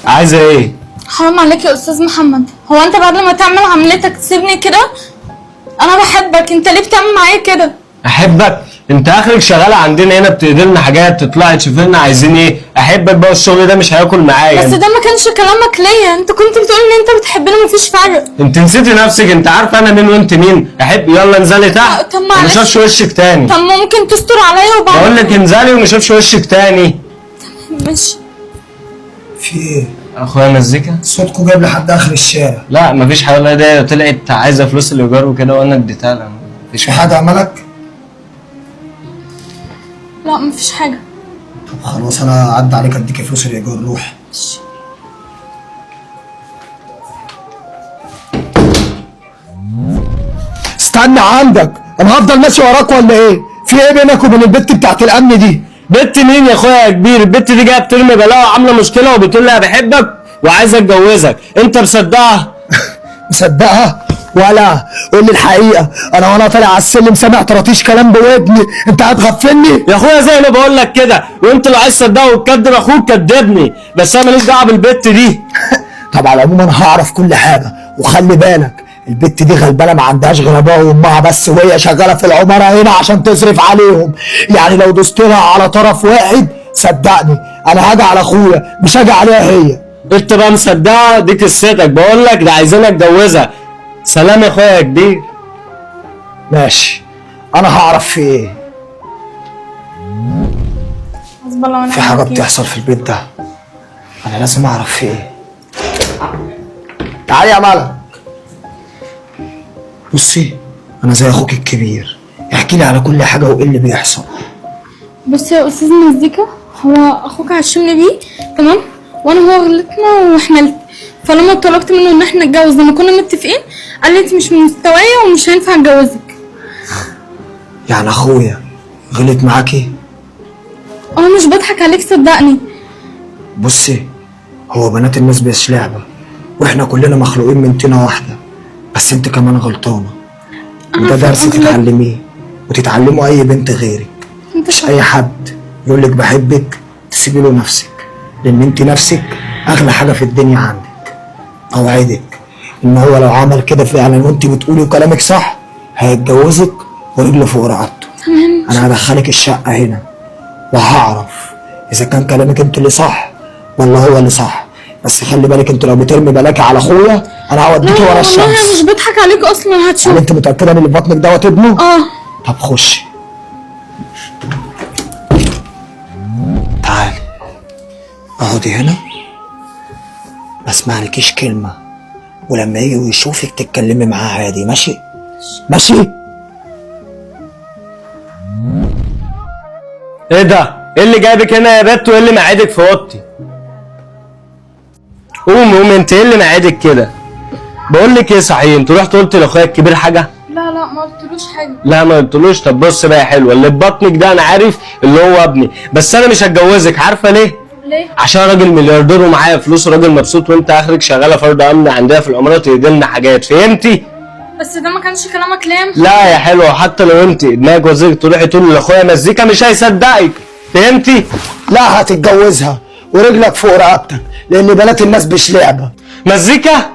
عايزه ايه؟ حرام عليك يا استاذ محمد، هو انت بعد ما تعمل عملتك تسيبني كده؟ انا بحبك، انت ليه بتعمل معايا كده؟ احبك؟ انت اخرك شغاله عندنا هنا بتقدر لنا حاجات، تطلعي تشوفي لنا عايزين ايه. احبك بقى والشغل ده مش هياكل معايا. بس ده ما كانش كلامك ليا، انت كنت بتقول ان انت بتحبني ومفيش فرق. انت نسيتي نفسك، انت عارفه انا مين وانت مين. احب يلا انزلي تحت. طب معلش، ما اشوفش وشك تاني. طب ممكن تستر عليا وبعد بقول لك انزلي وما اشوفش وشك تاني. ماشي. في ايه؟ اخويا مزيكا صوتكوا جايب لحد اخر الشارع. لا مفيش حاجه، والله ده طلعت عايزه فلوس الايجار وكده وانا اديتها لها. مفيش في حاجه عملك؟ لا مفيش حاجه. طب خلاص انا عدى عليك اديك فلوس الايجار، روح. استنى عندك، انا هفضل ماشي وراك ولا ايه؟ في ايه بينك وبين البت بتاعت الامن دي؟ بنت مين يا اخويا يا كبير؟ البنت دي جايه بترمي بلاوه وعامله مشكله وبتقول لي انا بحبك وعايزه اتجوزك، انت مصدقها؟ مصدقها؟ ولا قول لي الحقيقه، انا وانا طالع على السلم سامع طراطيش كلام بودني، انت هتغفلني؟ يا اخويا زي ما بقول لك كده، وانت لو عايز تصدقه وتكدب اخوك كدبني، بس انا ماليش دعوه بالبت دي. طب على العموم انا هعرف كل حاجه، وخلي بالك البت دي غلبانه ما عندهاش غير ابوها وامها بس، وهي شغاله في العماره هنا عشان تصرف عليهم، يعني لو دوست لها على طرف واحد صدقني انا هاجي على اخويا مش هاجي عليها هي. انت بقى مصدقها؟ دي قصتك، بقول لك ده عايزاني اتجوزها. سلام يا اخويا يا كبير. ماشي انا هعرف في ايه. حسب الله ونعم في حاجه الوكيل. بتحصل في البيت ده، انا لازم اعرف في ايه. تعالي يا ملك. بصي انا زي اخوك الكبير، احكي لي على كل حاجه وايه اللي بيحصل. بص يا استاذ مزيكا، هو اخوك عشمني بيه تمام، وانا هو غلطنا وحملت، فلما طلبت منه ان احنا نتجوز لما كنا متفقين قال لي انت مش من مستوايا ومش هينفع اتجوزك. يعني اخويا غلط معاكي؟ انا مش بضحك عليك صدقني. بصي هو بنات الناس مش لعبه، واحنا كلنا مخلوقين من طينه واحده، بس انت كمان غلطانه، وده درس تتعلميه وتتعلمه اي بنت غيرك. مش اي حد يقول لك بحبك تسيبي له نفسك، لان انت نفسك اغلى حاجه في الدنيا عندك. اوعدك ان هو لو عمل كده فعلا وانت بتقولي وكلامك صح هيتجوزك ورجله فوق رقبته. تمام. انا هدخلك الشقه هنا وهعرف اذا كان كلامك انت اللي صح ولا هو اللي صح، بس خلي بالك انت لو بترمي بلاكي على اخويا انا هوديكي ورا الشمس. لا والله مش بضحك عليك اصلا، هتشوف. يعني انت متاكده ان اللي في بطنك دوت ابنه؟ اه. طب خشي تعالي اقعدي هنا، ما اسمعلكيش كلمه، ولما يجي ويشوفك تتكلمي معاه عادي. ماشي؟ ماشي؟ ايه ده؟ ايه اللي جايبك هنا يا بت وايه اللي مقعدك في اوضتي؟ قوم انت، ايه اللي مقعدك كده؟ بقول لك ايه صحيح، انت رحت قلت لاخويا الكبير حاجه؟ لا ما قلتلوش حاجه. لا ما قلتلوش. طب بص بقى يا حلوه، اللي في بطنك ده انا عارف اللي هو ابني، بس انا مش هتجوزك. عارفه ليه؟ ليه؟ عشان راجل ملياردير ومعايا فلوس وراجل مبسوط، وانت اخرك شغاله فرد امن عندنا في العماره تهدي لنا حاجات، فهمتي؟ بس ده ما كانش كلامك ليه؟ لا يا حلوه، حتى لو انت دماغك وزيك تروحي تقول لاخويا مزيكا مش هيصدقك، فهمتي؟ لا هتتجوزها ورجلك فوق رقبتك، لان بنات الناس مش لعبه. مزيكا؟